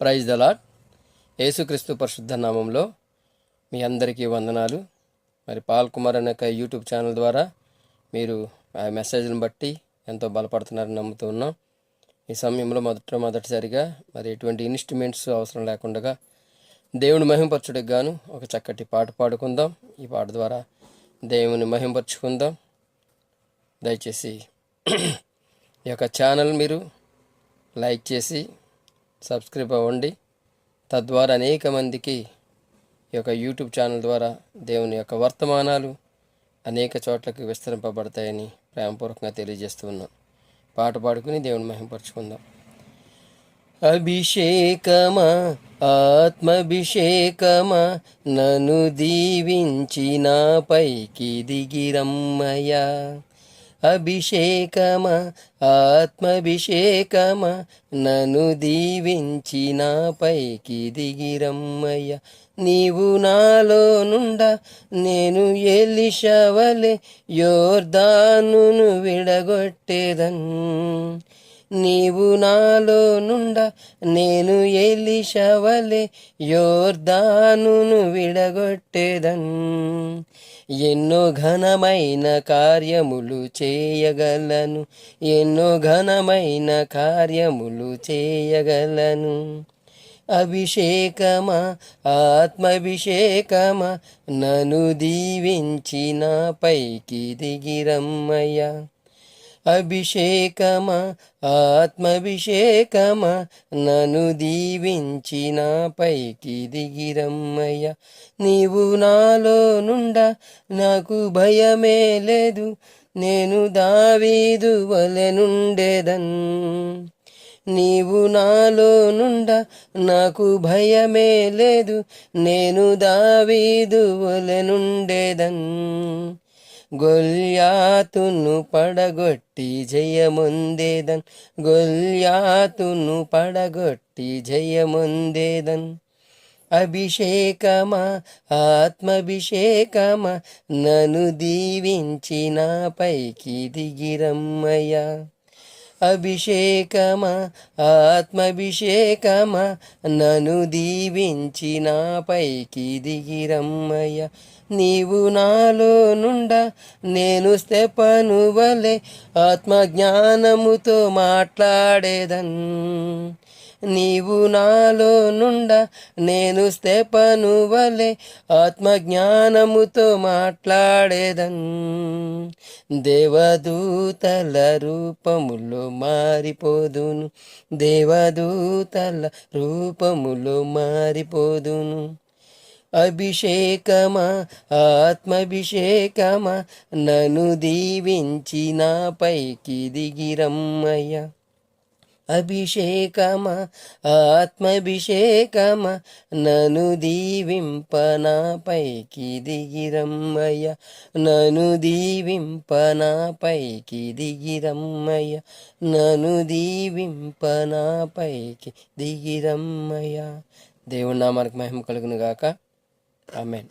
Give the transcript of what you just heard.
Praise the lord. యేసుక్రీస్తు పరిశుద్ధ నామంలో మీ అందరికీ వందనాలు. మరి పాల్ కుమార్ అనే యూట్యూబ్ ఛానల్ ద్వారా మీరు ఆ మెసేజ్ని బట్టి ఎంతో బలపడుతున్నారని నమ్ముతూ ఉన్నాం. ఈ సమయంలో మొదటిసారిగా మరి ఎటువంటి ఇన్స్ట్రుమెంట్స్ అవసరం లేకుండా దేవుని మహింపరచుడికి గాను ఒక చక్కటి పాట పాడుకుందాం. ఈ పాట ద్వారా దేవుని మహింపరచుకుందాం. దయచేసి ఈ యొక్క ఛానల్ మీరు లైక్ చేసి సబ్స్క్రైబ్ అవ్వండి. తద్వారా అనేక మందికి ఈ యొక్క యూట్యూబ్ ఛానల్ ద్వారా దేవుని యొక్క వర్తమానాలు అనేక చోట్లకి విస్తరింపబడతాయని ప్రేమపూర్వకంగా తెలియజేస్తూ ఉన్నాం. పాట పాడుకుని దేవుని మహిమపరచుకుందాం. అభిషేకమా, ఆత్మభిషేకమా, నన్ను దీవించి నా పైకి దిగిరమ్మయ్యా. అభిషేకమా, ఆత్మభిషేకమా, నన్ను దీవించి నా పైకి దిగిరమ్మయ్య. నీవు నాలో నుండ నేను ఎలీషావలే యోర్దానును విడగొట్టేదన్. నీవు నాలో నుండ నేను ఎలీషావలే యోర్దానును విడగొట్టేదన్. ఎన్నో ఘనమైన కార్యములు చేయగలను, ఎన్నో ఘనమైన కార్యములు చేయగలను. అభిషేకమా, ఆత్మభిషేకమా, నన్ను దీవించి నా పైకి దిగిరమ్మయ్యా. అభిషేకమా, ఆత్మభిషేకమా, నన్ను దీవించి నా పైకి దిగిరమ్మయ్య. నీవు నాలో నుండ నాకు భయమే లేదు, నేను దావీదు వలె నుండేదన్. నీవు నాలో నుండ నాకు భయమే లేదు, నేను దావీదు వలె నుండేదన్. గొల్యాతును పడగొట్టి జయముందేదన్, గొల్యాతును పడగొట్టి జయముందేదన్. అభిషేకమా, ఆత్మభిషేకమా, నన్ను దీవించి నా పైకి దిగిరమ్మయ్యా. అభిషేకమా, ఆత్మభిషేకమా, నన్ను దీవించి నా పైకి దిగిరమ్మయ్య. నీవు నాలో నుండ నేను స్తెఫను వలె ఆత్మజ్ఞానముతో మాట్లాడేదన్. నీవు నాలో నుండ నేను స్తెఫను వలె ఆత్మజ్ఞానముతో మాట్లాడేదన్. దేవదూతల రూపములో మారిపోదును, దేవదూతల రూపములో మారిపోదును. అభిషేకమా, ఆత్మభిషేకమా, నన్ను దీవించి నా పైకి దిగిరమ్మయ్య. అభిషేకమా, ఆత్మభిషేకమా, నన్ను దీవింప నా పైకి దిగిరమ్మయ్య. నన్ను దీవింప నా పైకి దిగిరమ్మయ్య. నన్ను దీవింప నా పైకి దిగిరమ్మయ్య. దేవుని నామానికి మహిమ కలుగును గాక. ఆమేన్.